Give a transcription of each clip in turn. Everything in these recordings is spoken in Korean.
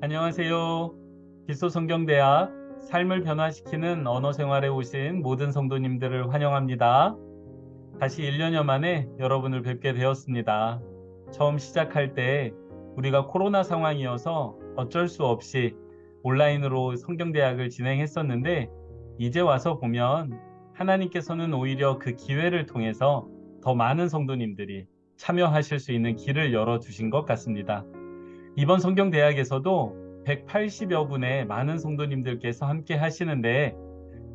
안녕하세요. 기초성경대학 삶을 변화시키는 언어생활에 오신 모든 성도님들을 환영합니다. 다시 1년여 만에 여러분을 뵙게 되었습니다. 처음 시작할 때 우리가 코로나 상황이어서 어쩔 수 없이 온라인으로 성경대학을 진행했었는데 이제 와서 보면 하나님께서는 오히려 그 기회를 통해서 더 많은 성도님들이 참여하실 수 있는 길을 열어주신 것 같습니다. 이번 성경대학에서도 180여 분의 많은 성도님들께서 함께 하시는데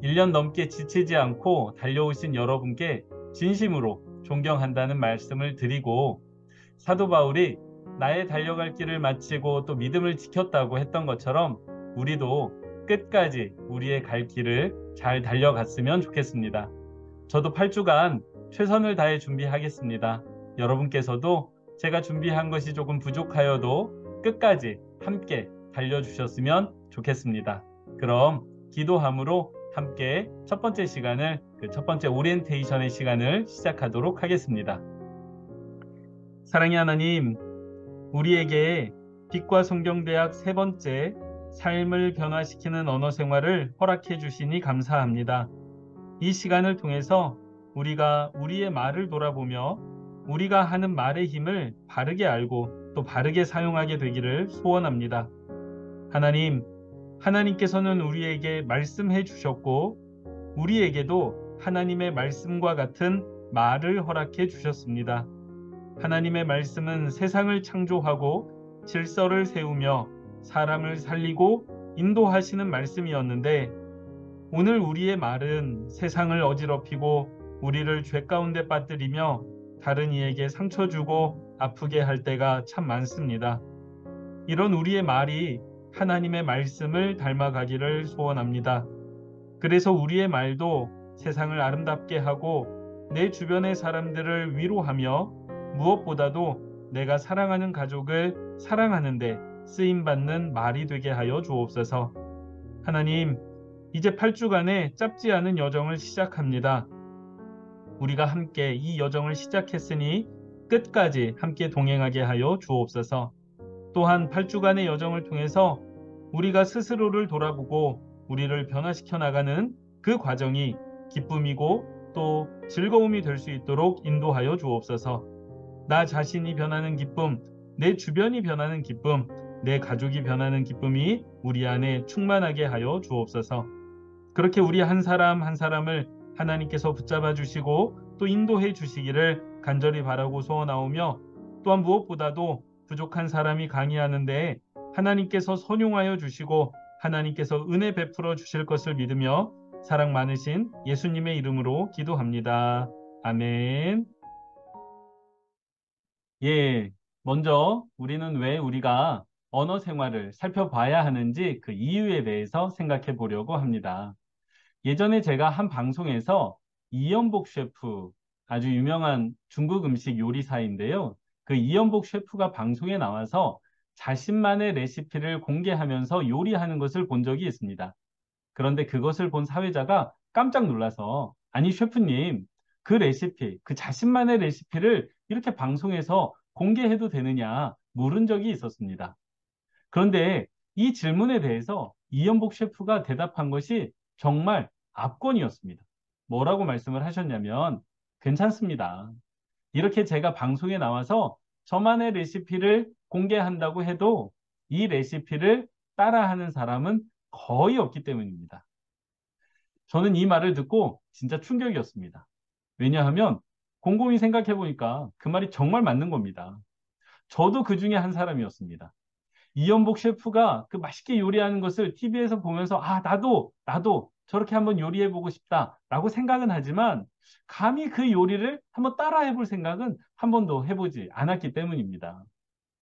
1년 넘게 지치지 않고 달려오신 여러분께 진심으로 존경한다는 말씀을 드리고, 사도 바울이 나의 달려갈 길을 마치고 또 믿음을 지켰다고 했던 것처럼 우리도 끝까지 우리의 갈 길을 잘 달려갔으면 좋겠습니다. 저도 8주간 최선을 다해 준비하겠습니다. 여러분께서도 제가 준비한 것이 조금 부족하여도 끝까지 함께 달려주셨으면 좋겠습니다. 그럼 기도함으로 함께 첫 번째 시간을, 첫 번째 오리엔테이션의 시간을 시작하도록 하겠습니다. 사랑의 하나님, 우리에게 빛과 성경대학 세 번째 삶을 변화시키는 언어 생활을 허락해 주시니 감사합니다. 이 시간을 통해서 우리가 우리의 말을 돌아보며 우리가 하는 말의 힘을 바르게 알고 또 바르게 사용하게 되기를 소원합니다. 하나님, 하나님께서는 우리에게 말씀해 주셨고 우리에게도 하나님의 말씀과 같은 말을 허락해 주셨습니다. 하나님의 말씀은 세상을 창조하고 질서를 세우며 사람을 살리고 인도하시는 말씀이었는데, 오늘 우리의 말은 세상을 어지럽히고 우리를 죄 가운데 빠뜨리며 다른 이에게 상처 주고 아프게 할 때가 참 많습니다. 이런 우리의 말이 하나님의 말씀을 닮아가기를 소원합니다. 그래서 우리의 말도 세상을 아름답게 하고 내 주변의 사람들을 위로하며 무엇보다도 내가 사랑하는 가족을 사랑하는 데 쓰임받는 말이 되게 하여 주옵소서. 하나님, 이제 8주간의 짧지 않은 여정을 시작합니다. 우리가 함께 이 여정을 시작했으니 끝까지 함께 동행하게 하여 주옵소서. 또한 8주간의 여정을 통해서 우리가 스스로를 돌아보고 우리를 변화시켜 나가는 그 과정이 기쁨이고 또 즐거움이 될 수 있도록 인도하여 주옵소서. 나 자신이 변하는 기쁨, 내 주변이 변하는 기쁨, 내 가족이 변하는 기쁨이 우리 안에 충만하게 하여 주옵소서. 그렇게 우리 한 사람 한 사람을 하나님께서 붙잡아 주시고 또 인도해 주시기를 간절히 바라고 소원하오며, 또한 무엇보다도 부족한 사람이 강의하는데 하나님께서 선용하여 주시고 하나님께서 은혜 베풀어 주실 것을 믿으며 사랑 많으신 예수님의 이름으로 기도합니다. 아멘. 예, 먼저 우리는 왜 우리가 언어 생활을 살펴봐야 하는지 그 이유에 대해서 생각해 보려고 합니다. 예전에 제가 한 방송에서 이연복 셰프, 아주 유명한 중국 음식 요리사인데요. 그 이연복 셰프가 방송에 나와서 자신만의 레시피를 공개하면서 요리하는 것을 본 적이 있습니다. 그런데 그것을 본 사회자가 깜짝 놀라서, 아니 셰프님, 그 레시피, 그 자신만의 레시피를 이렇게 방송에서 공개해도 되느냐 물은 적이 있었습니다. 그런데 이 질문에 대해서 이연복 셰프가 대답한 것이 정말 압권이었습니다. 뭐라고 말씀을 하셨냐면, 괜찮습니다. 이렇게 제가 방송에 나와서 저만의 레시피를 공개한다고 해도 이 레시피를 따라하는 사람은 거의 없기 때문입니다. 저는 이 말을 듣고 진짜 충격이었습니다. 왜냐하면 곰곰이 생각해 보니까 그 말이 정말 맞는 겁니다. 저도 그 중에 한 사람이었습니다. 이연복 셰프가 그 맛있게 요리하는 것을 TV에서 보면서 나도 저렇게 한번 요리해 보고 싶다라고 생각은 하지만 감히 그 요리를 한번 따라해 볼 생각은 한 번도 해보지 않았기 때문입니다.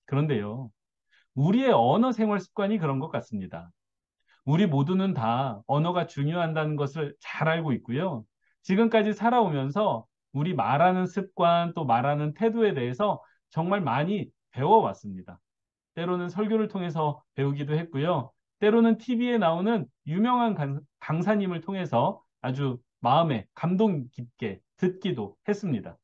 그런데요, 우리의 언어 생활 습관이 그런 것 같습니다. 우리 모두는 다 언어가 중요하다는 것을 잘 알고 있고요. 지금까지 살아오면서 우리 말하는 습관 또 말하는 태도에 대해서 정말 많이 배워왔습니다. 때로는 설교를 통해서 배우기도 했고요. 때로는 TV에 나오는 유명한 강사님을 통해서 아주 마음에 감동 깊게 듣기도 했습니다.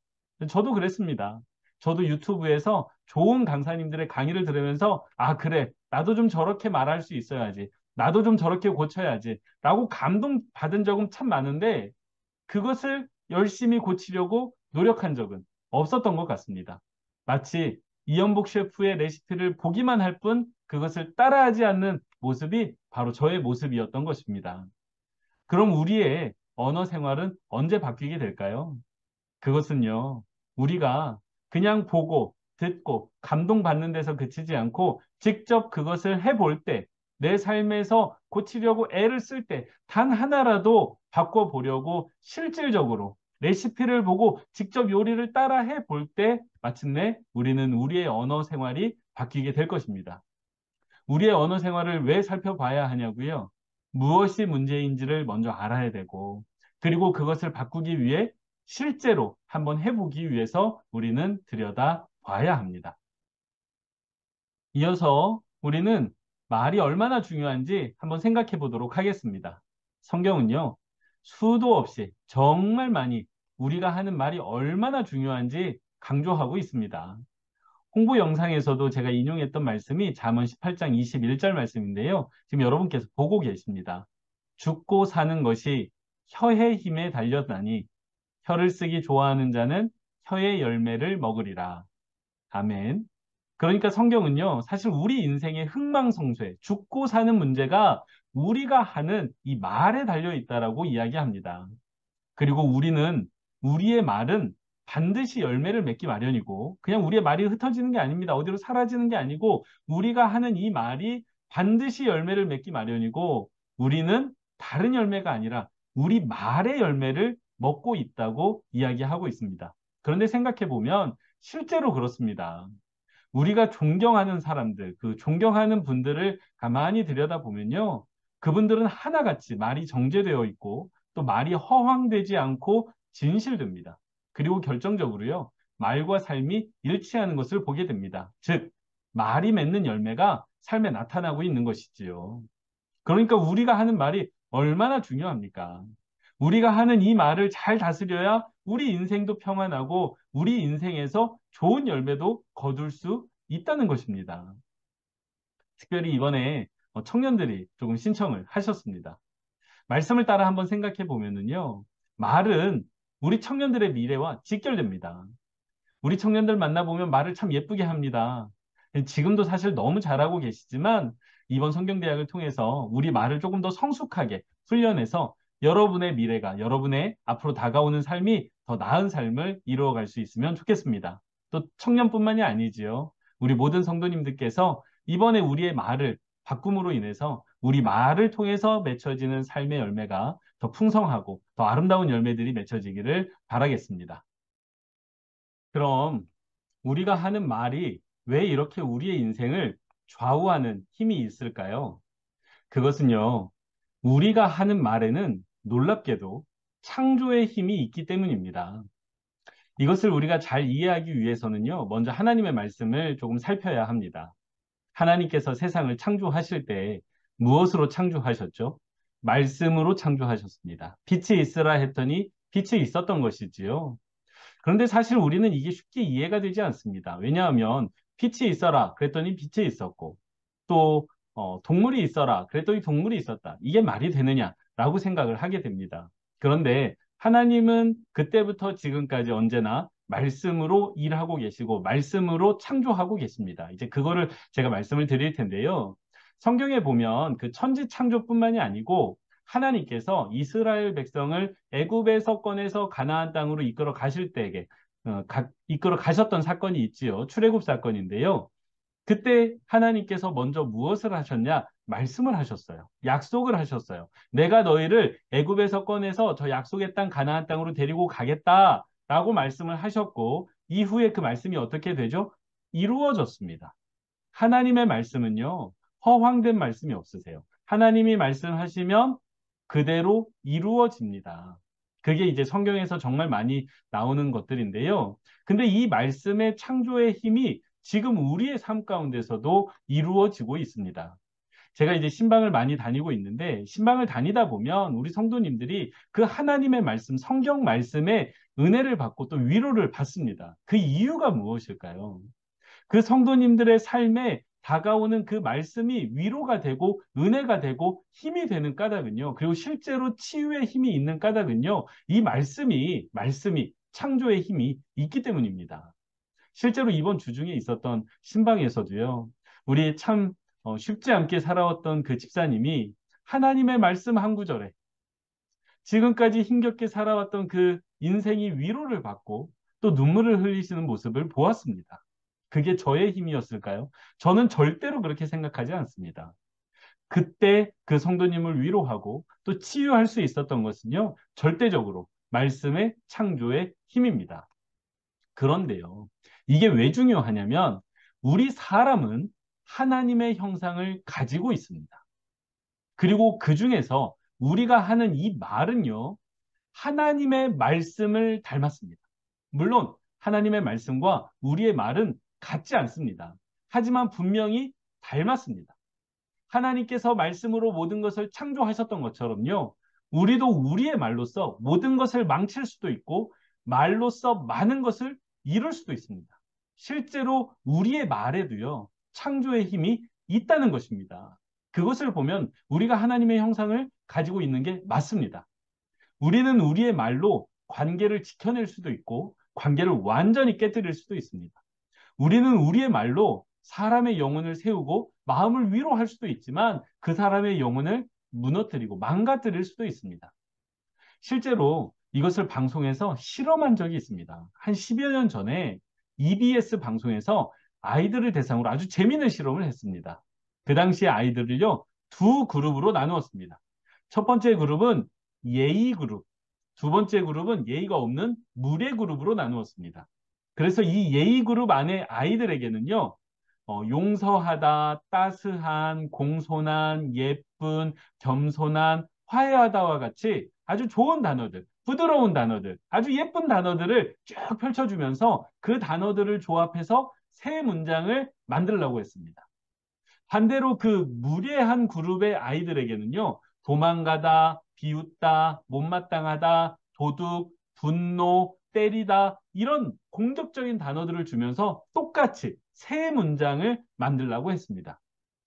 저도 그랬습니다. 저도 유튜브에서 좋은 강사님들의 강의를 들으면서, 아, 그래, 나도 좀 저렇게 말할 수 있어야지. 나도 좀 저렇게 고쳐야지. 라고 감동받은 적은 참 많은데 그것을 열심히 고치려고 노력한 적은 없었던 것 같습니다. 마치 이연복 셰프의 레시피를 보기만 할 뿐 그것을 따라하지 않는 모습이 바로 저의 모습이었던 것입니다. 그럼 우리의 언어 생활은 언제 바뀌게 될까요? 그것은요, 우리가 그냥 보고, 듣고, 감동받는 데서 그치지 않고, 직접 그것을 해볼 때, 내 삶에서 고치려고 애를 쓸 때, 단 하나라도 바꿔보려고 실질적으로 레시피를 보고 직접 요리를 따라 해볼 때, 마침내 우리는 우리의 언어 생활이 바뀌게 될 것입니다. 우리의 언어 생활을 왜 살펴봐야 하냐고요? 무엇이 문제인지를 먼저 알아야 되고, 그리고 그것을 바꾸기 위해 실제로 한번 해보기 위해서 우리는 들여다 봐야 합니다. 이어서 우리는 말이 얼마나 중요한지 한번 생각해 보도록 하겠습니다. 성경은요, 수도 없이 정말 많이 우리가 하는 말이 얼마나 중요한지 강조하고 있습니다. 홍보 영상에서도 제가 인용했던 말씀이 잠언 18장 21절 말씀인데요. 지금 여러분께서 보고 계십니다. 죽고 사는 것이 혀의 힘에 달렸나니 혀를 쓰기 좋아하는 자는 혀의 열매를 먹으리라. 아멘. 그러니까 성경은요, 사실 우리 인생의 흥망성쇠, 죽고 사는 문제가 우리가 하는 이 말에 달려 있다라고 이야기합니다. 그리고 우리는 우리의 말은 반드시 열매를 맺기 마련이고 그냥 우리의 말이 흩어지는 게 아닙니다. 어디로 사라지는 게 아니고 우리가 하는 이 말이 반드시 열매를 맺기 마련이고 우리는 다른 열매가 아니라 우리 말의 열매를 먹고 있다고 이야기하고 있습니다. 그런데 생각해 보면 실제로 그렇습니다. 우리가 존경하는 사람들, 그 존경하는 분들을 가만히 들여다보면요. 그분들은 하나같이 말이 정제되어 있고 또 말이 허황되지 않고 진실됩니다. 그리고 결정적으로요. 말과 삶이 일치하는 것을 보게 됩니다. 즉, 말이 맺는 열매가 삶에 나타나고 있는 것이지요. 그러니까 우리가 하는 말이 얼마나 중요합니까? 우리가 하는 이 말을 잘 다스려야 우리 인생도 평안하고 우리 인생에서 좋은 열매도 거둘 수 있다는 것입니다. 특별히 이번에 청년들이 조금 신청을 하셨습니다. 말씀을 따라 한번 생각해 보면은요, 말은 우리 청년들의 미래와 직결됩니다. 우리 청년들 만나보면 말을 참 예쁘게 합니다. 지금도 사실 너무 잘하고 계시지만 이번 성경대학을 통해서 우리 말을 조금 더 성숙하게 훈련해서 여러분의 미래가, 여러분의 앞으로 다가오는 삶이 더 나은 삶을 이루어갈 수 있으면 좋겠습니다. 또 청년뿐만이 아니지요. 우리 모든 성도님들께서 이번에 우리의 말을 바꿈으로 인해서 우리 말을 통해서 맺혀지는 삶의 열매가 더 풍성하고 더 아름다운 열매들이 맺혀지기를 바라겠습니다. 그럼 우리가 하는 말이 왜 이렇게 우리의 인생을 좌우하는 힘이 있을까요? 그것은요, 우리가 하는 말에는 놀랍게도 창조의 힘이 있기 때문입니다. 이것을 우리가 잘 이해하기 위해서는요, 먼저 하나님의 말씀을 조금 살펴야 합니다. 하나님께서 세상을 창조하실 때 무엇으로 창조하셨죠? 말씀으로 창조하셨습니다. 빛이 있으라 했더니 빛이 있었던 것이지요. 그런데 사실 우리는 이게 쉽게 이해가 되지 않습니다. 왜냐하면 빛이 있어라 그랬더니 빛이 있었고 또 동물이 있어라 그랬더니 동물이 있었다. 이게 말이 되느냐라고 생각을 하게 됩니다. 그런데 하나님은 그때부터 지금까지 언제나 말씀으로 일하고 계시고 말씀으로 창조하고 계십니다. 이제 그거를 제가 말씀을 드릴 텐데요. 성경에 보면 그 천지 창조뿐만이 아니고 하나님께서 이스라엘 백성을 애굽에서 꺼내서 가나안 땅으로 이끌어 가실 때에 이끌어 가셨던 사건이 있지요. 출애굽 사건인데요. 그때 하나님께서 먼저 무엇을 하셨냐? 말씀을 하셨어요. 약속을 하셨어요. 내가 너희를 애굽에서 꺼내서 저 약속의 땅 가나안 땅으로 데리고 가겠다라고 말씀을 하셨고 이후에 그 말씀이 어떻게 되죠? 이루어졌습니다. 하나님의 말씀은요. 허황된 말씀이 없으세요. 하나님이 말씀하시면 그대로 이루어집니다. 그게 이제 성경에서 정말 많이 나오는 것들인데요. 근데 이 말씀의 창조의 힘이 지금 우리의 삶 가운데서도 이루어지고 있습니다. 제가 이제 신방을 많이 다니고 있는데 신방을 다니다 보면 우리 성도님들이 그 하나님의 말씀, 성경 말씀에 은혜를 받고 또 위로를 받습니다. 그 이유가 무엇일까요? 그 성도님들의 삶에 다가오는 그 말씀이 위로가 되고 은혜가 되고 힘이 되는 까닭은요. 그리고 실제로 치유의 힘이 있는 까닭은요. 이 말씀이 창조의 힘이 있기 때문입니다. 실제로 이번 주중에 있었던 신방에서도요. 우리 참 쉽지 않게 살아왔던 그 집사님이 하나님의 말씀 한 구절에 지금까지 힘겹게 살아왔던 그 인생이 위로를 받고 또 눈물을 흘리시는 모습을 보았습니다. 그게 저의 힘이었을까요? 저는 절대로 그렇게 생각하지 않습니다. 그때 그 성도님을 위로하고 또 치유할 수 있었던 것은요, 절대적으로 말씀의 창조의 힘입니다. 그런데요, 이게 왜 중요하냐면, 우리 사람은 하나님의 형상을 가지고 있습니다. 그리고 그 중에서 우리가 하는 이 말은요, 하나님의 말씀을 닮았습니다. 물론 하나님의 말씀과 우리의 말은 같지 않습니다. 하지만 분명히 닮았습니다. 하나님께서 말씀으로 모든 것을 창조하셨던 것처럼요. 우리도 우리의 말로써 모든 것을 망칠 수도 있고 말로써 많은 것을 이룰 수도 있습니다. 실제로 우리의 말에도요. 창조의 힘이 있다는 것입니다. 그것을 보면 우리가 하나님의 형상을 가지고 있는 게 맞습니다. 우리는 우리의 말로 관계를 지켜낼 수도 있고 관계를 완전히 깨뜨릴 수도 있습니다. 우리는 우리의 말로 사람의 영혼을 세우고 마음을 위로할 수도 있지만 그 사람의 영혼을 무너뜨리고 망가뜨릴 수도 있습니다. 실제로 이것을 방송에서 실험한 적이 있습니다. 한 10여 년 전에 EBS 방송에서 아이들을 대상으로 아주 재미있는 실험을 했습니다. 그 당시에 아이들을요, 두 그룹으로 나누었습니다. 첫 번째 그룹은 예의 그룹, 두 번째 그룹은 예의가 없는 무례 그룹으로 나누었습니다. 그래서 이 예의 그룹 안에 아이들에게는요, 용서하다, 따스한, 공손한, 예쁜, 겸손한, 화해하다와 같이 아주 좋은 단어들, 부드러운 단어들, 아주 예쁜 단어들을 쭉 펼쳐주면서 그 단어들을 조합해서 새 문장을 만들려고 했습니다. 반대로 그 무례한 그룹의 아이들에게는요, 도망가다, 비웃다, 못마땅하다, 도둑, 분노, 때리다, 이런 공격적인 단어들을 주면서 똑같이 새 문장을 만들라고 했습니다.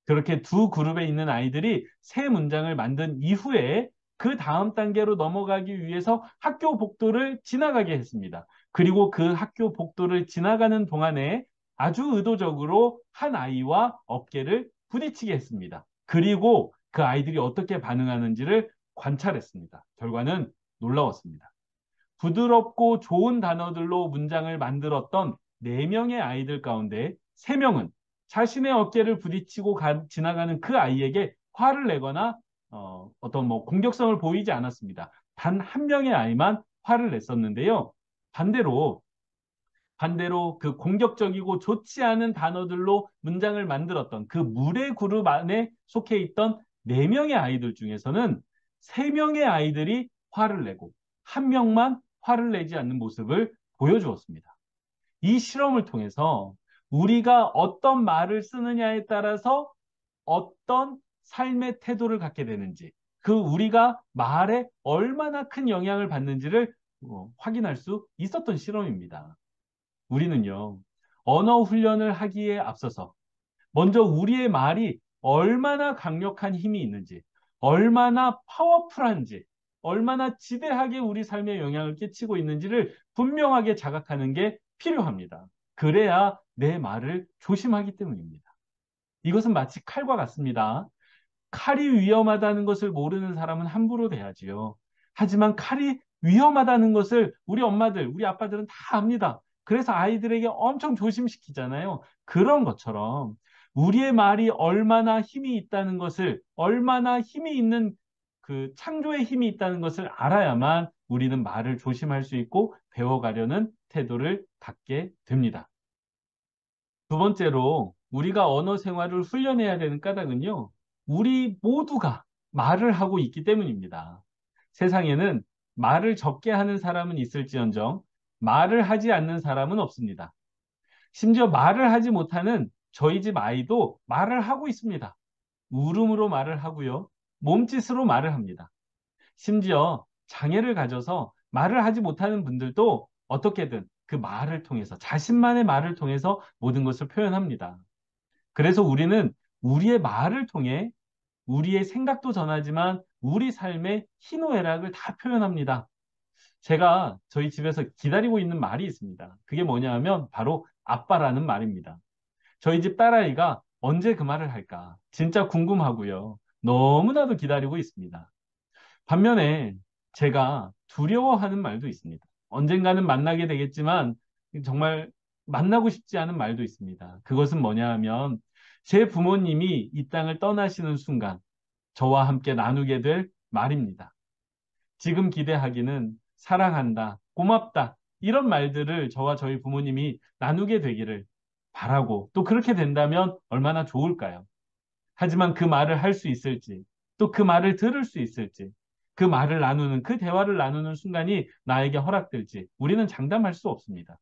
그렇게 두 그룹에 있는 아이들이 새 문장을 만든 이후에 그 다음 단계로 넘어가기 위해서 학교 복도를 지나가게 했습니다. 그리고 그 학교 복도를 지나가는 동안에 아주 의도적으로 한 아이와 어깨를 부딪히게 했습니다. 그리고 그 아이들이 어떻게 반응하는지를 관찰했습니다. 결과는 놀라웠습니다. 부드럽고 좋은 단어들로 문장을 만들었던 4명의 아이들 가운데 3명은 자신의 어깨를 부딪히고 지나가는 그 아이에게 화를 내거나 어떤 공격성을 보이지 않았습니다. 단 한 명의 아이만 화를 냈었는데요. 반대로 그 공격적이고 좋지 않은 단어들로 문장을 만들었던 그 무례 그룹 안에 속해 있던 4명의 아이들 중에서는 3명의 아이들이 화를 내고 한 명만 화를 내지 않는 모습을 보여주었습니다. 이 실험을 통해서 우리가 어떤 말을 쓰느냐에 따라서 어떤 삶의 태도를 갖게 되는지, 그 우리가 말에 얼마나 큰 영향을 받는지를 확인할 수 있었던 실험입니다. 우리는요, 언어 훈련을 하기에 앞서서 먼저 우리의 말이 얼마나 강력한 힘이 있는지, 얼마나 파워풀한지, 얼마나 지대하게 우리 삶에 영향을 끼치고 있는지를 분명하게 자각하는 게 필요합니다. 그래야 내 말을 조심하기 때문입니다. 이것은 마치 칼과 같습니다. 칼이 위험하다는 것을 모르는 사람은 함부로 대하지요. 하지만 칼이 위험하다는 것을 우리 엄마들, 우리 아빠들은 다 압니다. 그래서 아이들에게 엄청 조심시키잖아요. 그런 것처럼 우리의 말이 얼마나 힘이 있다는 것을, 얼마나 힘이 있는 그 창조의 힘이 있다는 것을 알아야만 우리는 말을 조심할 수 있고 배워가려는 태도를 갖게 됩니다. 두 번째로 우리가 언어 생활을 훈련해야 되는 까닭은요. 우리 모두가 말을 하고 있기 때문입니다. 세상에는 말을 적게 하는 사람은 있을지언정 말을 하지 않는 사람은 없습니다. 심지어 말을 하지 못하는 저희 집 아이도 말을 하고 있습니다. 울음으로 말을 하고요. 몸짓으로 말을 합니다. 심지어 장애를 가져서 말을 하지 못하는 분들도 어떻게든 그 말을 통해서 자신만의 말을 통해서 모든 것을 표현합니다. 그래서 우리는 우리의 말을 통해 우리의 생각도 전하지만 우리 삶의 희노애락을 다 표현합니다. 제가 저희 집에서 기다리고 있는 말이 있습니다. 그게 뭐냐 하면 바로 아빠라는 말입니다. 저희 집 딸아이가 언제 그 말을 할까? 진짜 궁금하고요. 너무나도 기다리고 있습니다. 반면에 제가 두려워하는 말도 있습니다. 언젠가는 만나게 되겠지만 정말 만나고 싶지 않은 말도 있습니다. 그것은 뭐냐 하면 제 부모님이 이 땅을 떠나시는 순간 저와 함께 나누게 될 말입니다. 지금 기대하기는 사랑한다, 고맙다, 이런 말들을 저와 저희 부모님이 나누게 되기를 바라고 또 그렇게 된다면 얼마나 좋을까요? 하지만 그 말을 할 수 있을지, 또 그 말을 들을 수 있을지, 그 말을 나누는, 그 대화를 나누는 순간이 나에게 허락될지 우리는 장담할 수 없습니다.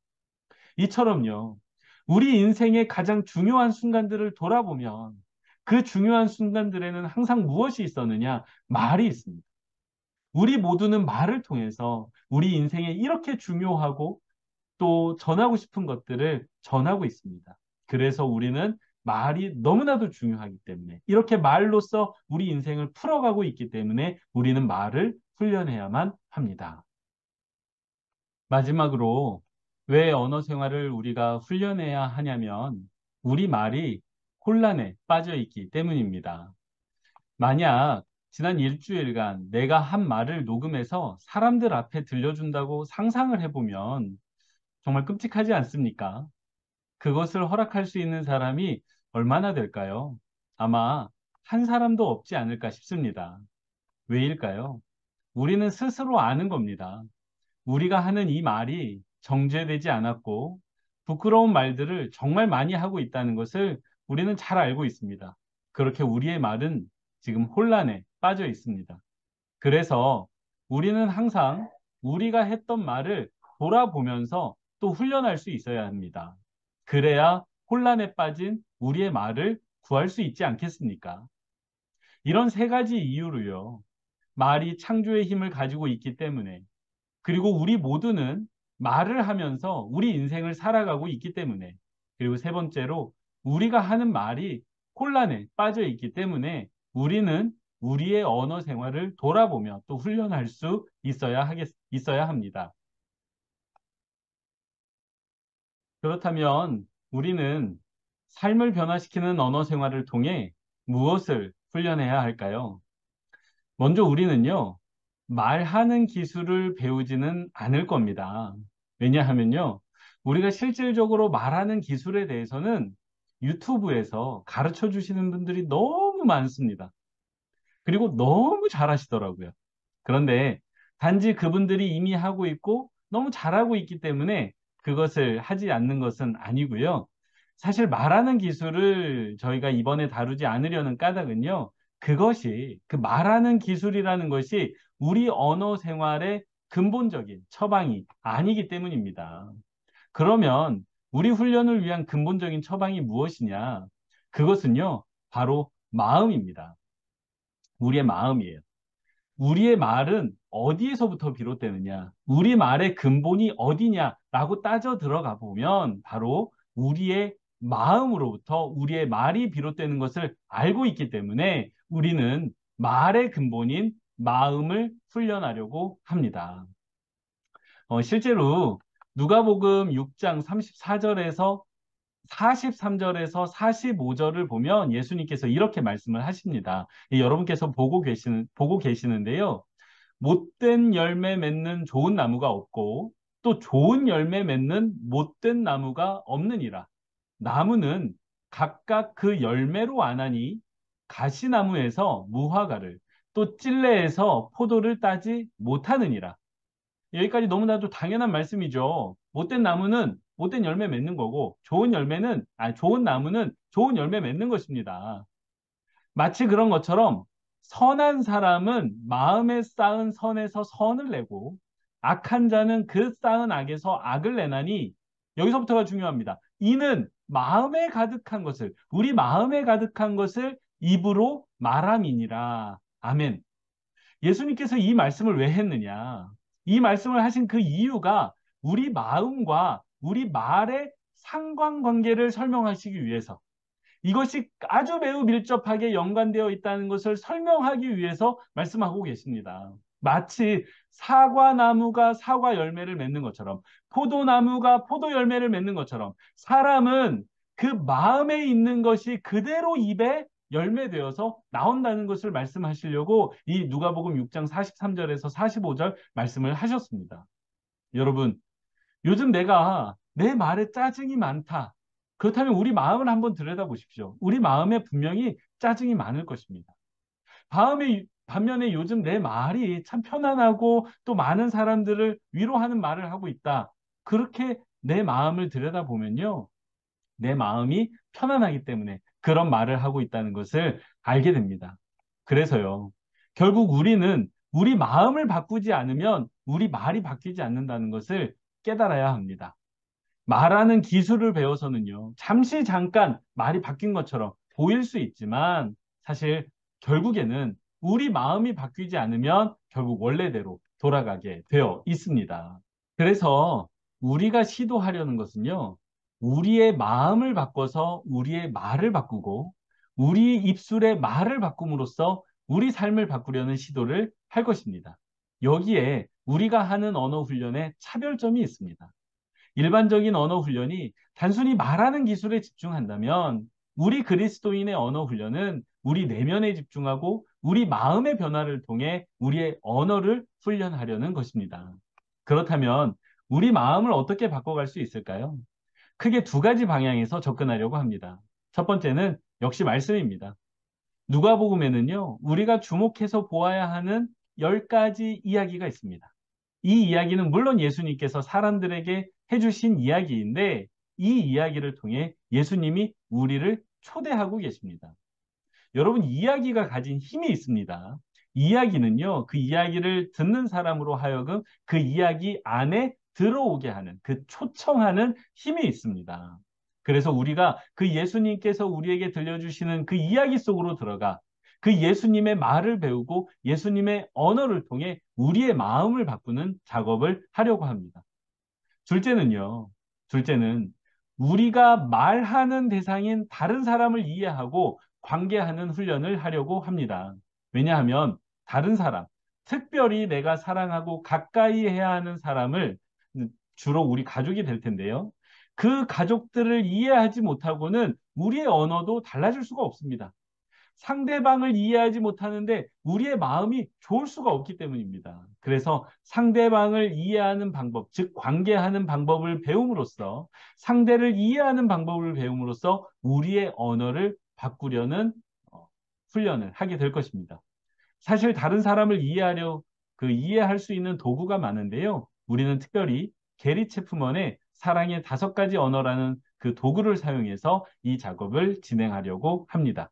이처럼요, 우리 인생의 가장 중요한 순간들을 돌아보면 그 중요한 순간들에는 항상 무엇이 있었느냐? 말이 있습니다. 우리 모두는 말을 통해서 우리 인생에 이렇게 중요하고 또 전하고 싶은 것들을 전하고 있습니다. 그래서 우리는 말이 너무나도 중요하기 때문에 이렇게 말로써 우리 인생을 풀어가고 있기 때문에 우리는 말을 훈련해야만 합니다. 마지막으로 왜 언어 생활을 우리가 훈련해야 하냐면 우리 말이 혼란에 빠져 있기 때문입니다. 만약 지난 일주일간 내가 한 말을 녹음해서 사람들 앞에 들려준다고 상상을 해보면 정말 끔찍하지 않습니까? 그것을 허락할 수 있는 사람이 얼마나 될까요? 아마 한 사람도 없지 않을까 싶습니다. 왜일까요? 우리는 스스로 아는 겁니다. 우리가 하는 이 말이 정제되지 않았고 부끄러운 말들을 정말 많이 하고 있다는 것을 우리는 잘 알고 있습니다. 그렇게 우리의 말은 지금 혼란에 빠져 있습니다. 그래서 우리는 항상 우리가 했던 말을 돌아보면서 또 훈련할 수 있어야 합니다. 그래야 혼란에 빠진 우리의 말을 구할 수 있지 않겠습니까? 이런 세 가지 이유로요. 말이 창조의 힘을 가지고 있기 때문에 그리고 우리 모두는 말을 하면서 우리 인생을 살아가고 있기 때문에 그리고 세 번째로 우리가 하는 말이 혼란에 빠져 있기 때문에 우리는 우리의 언어 생활을 돌아보며 또 훈련할 수 있어야 합니다. 그렇다면 우리는 삶을 변화시키는 언어 생활을 통해 무엇을 훈련해야 할까요? 먼저 우리는요, 말하는 기술을 배우지는 않을 겁니다. 왜냐하면요, 우리가 실질적으로 말하는 기술에 대해서는 유튜브에서 가르쳐 주시는 분들이 너무 많습니다. 그리고 너무 잘하시더라고요. 그런데 단지 그분들이 이미 하고 있고 너무 잘하고 있기 때문에 그것을 하지 않는 것은 아니고요. 사실 말하는 기술을 저희가 이번에 다루지 않으려는 까닭은요. 그것이 그 말하는 기술이라는 것이 우리 언어 생활의 근본적인 처방이 아니기 때문입니다. 그러면 우리 훈련을 위한 근본적인 처방이 무엇이냐? 그것은요. 바로 마음입니다. 우리의 마음이에요. 우리의 말은 어디에서부터 비롯되느냐? 우리 말의 근본이 어디냐라고 따져 들어가 보면 바로 우리의 마음으로부터 우리의 말이 비롯되는 것을 알고 있기 때문에 우리는 말의 근본인 마음을 훈련하려고 합니다. 실제로 누가복음 6장 34절에서 43절에서 45절을 보면 예수님께서 이렇게 말씀을 하십니다. 여러분께서 보고 계시는데요. 못된 열매 맺는 좋은 나무가 없고 또 좋은 열매 맺는 못된 나무가 없느니라. 나무는 각각 그 열매로 아나니 가시나무에서 무화과를 또 찔레에서 포도를 따지 못하느니라. 여기까지 너무나도 당연한 말씀이죠. 못된 나무는 못된 열매 맺는 거고 좋은 나무는 좋은 열매 맺는 것입니다. 마치 그런 것처럼 선한 사람은 마음에 쌓은 선에서 선을 내고 악한 자는 그 쌓은 악에서 악을 내나니 여기서부터가 중요합니다. 이는 마음에 가득한 것을 우리 마음에 가득한 것을 입으로 말함이니라. 아멘. 예수님께서 이 말씀을 왜 했느냐? 이 말씀을 하신 그 이유가 우리 마음과 우리 말의 상관관계를 설명하시기 위해서 이것이 아주 매우 밀접하게 연관되어 있다는 것을 설명하기 위해서 말씀하고 계십니다. 마치 사과나무가 사과 열매를 맺는 것처럼, 포도나무가 포도 열매를 맺는 것처럼, 사람은 그 마음에 있는 것이 그대로 입에 열매되어서 나온다는 것을 말씀하시려고 이 누가복음 6장 43절에서 45절 말씀을 하셨습니다. 여러분, 요즘 내가 내 말에 짜증이 많다. 그렇다면 우리 마음을 한번 들여다보십시오. 우리 마음에 분명히 짜증이 많을 것입니다. 반면에 요즘 내 말이 참 편안하고 또 많은 사람들을 위로하는 말을 하고 있다. 그렇게 내 마음을 들여다보면요. 내 마음이 편안하기 때문에 그런 말을 하고 있다는 것을 알게 됩니다. 그래서요. 결국 우리는 우리 마음을 바꾸지 않으면 우리 말이 바뀌지 않는다는 것을 깨달아야 합니다. 말하는 기술을 배워서는요, 잠깐 말이 바뀐 것처럼 보일 수 있지만 사실 결국에는 우리 마음이 바뀌지 않으면 결국 원래대로 돌아가게 되어 있습니다. 그래서 우리가 시도하려는 것은요, 우리의 마음을 바꿔서 우리의 말을 바꾸고 우리 입술의 말을 바꿈으로써 우리 삶을 바꾸려는 시도를 할 것입니다. 여기에 우리가 하는 언어 훈련에 차별점이 있습니다. 일반적인 언어 훈련이 단순히 말하는 기술에 집중한다면 우리 그리스도인의 언어 훈련은 우리 내면에 집중하고 우리 마음의 변화를 통해 우리의 언어를 훈련하려는 것입니다. 그렇다면 우리 마음을 어떻게 바꿔갈 수 있을까요? 크게 두 가지 방향에서 접근하려고 합니다. 첫 번째는 역시 말씀입니다. 누가복음에는요, 우리가 주목해서 보아야 하는 10가지 이야기가 있습니다. 이 이야기는 물론 예수님께서 사람들에게 해주신 이야기인데 이 이야기를 통해 예수님이 우리를 초대하고 계십니다. 여러분, 이야기가 가진 힘이 있습니다. 이야기는요, 그 이야기를 듣는 사람으로 하여금 그 이야기 안에 들어오게 하는, 그 초청하는 힘이 있습니다. 그래서 우리가 그 예수님께서 우리에게 들려주시는 그 이야기 속으로 들어가 그 예수님의 말을 배우고 예수님의 언어를 통해 우리의 마음을 바꾸는 작업을 하려고 합니다. 둘째는 우리가 말하는 대상인 다른 사람을 이해하고 관계하는 훈련을 하려고 합니다. 왜냐하면 다른 사람, 특별히 내가 사랑하고 가까이 해야 하는 사람을 주로 우리 가족이 될 텐데요. 그 가족들을 이해하지 못하고는 우리의 언어도 달라질 수가 없습니다. 상대방을 이해하지 못하는데 우리의 마음이 좋을 수가 없기 때문입니다. 그래서 상대방을 이해하는 방법, 즉 관계하는 방법을 배움으로써 상대를 이해하는 방법을 배움으로써 우리의 언어를 바꾸려는 훈련을 하게 될 것입니다. 사실 다른 사람을 이해할 수 있는 도구가 많은데요. 우리는 특별히 게리 체프먼의 사랑의 5가지 언어라는 그 도구를 사용해서 이 작업을 진행하려고 합니다.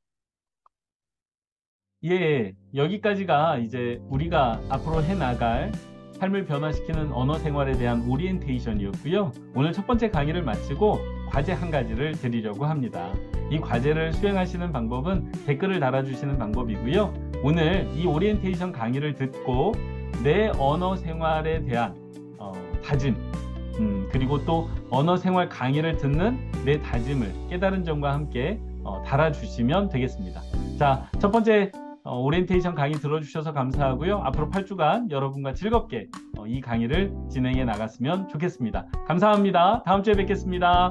예, 여기까지가 이제 우리가 앞으로 해나갈 삶을 변화시키는 언어 생활에 대한 오리엔테이션이었고요. 오늘 첫 번째 강의를 마치고 과제 한 가지를 드리려고 합니다. 이 과제를 수행하시는 방법은 댓글을 달아주시는 방법이고요. 오늘 이 오리엔테이션 강의를 듣고 내 언어 생활에 대한 다짐, 그리고 또 언어 생활 강의를 듣는 내 다짐을 깨달은 점과 함께 달아주시면 되겠습니다. 자, 첫 번째 오리엔테이션 강의 들어주셔서 감사하고요. 앞으로 8주간 여러분과 즐겁게 이 강의를 진행해 나갔으면 좋겠습니다. 감사합니다. 다음 주에 뵙겠습니다.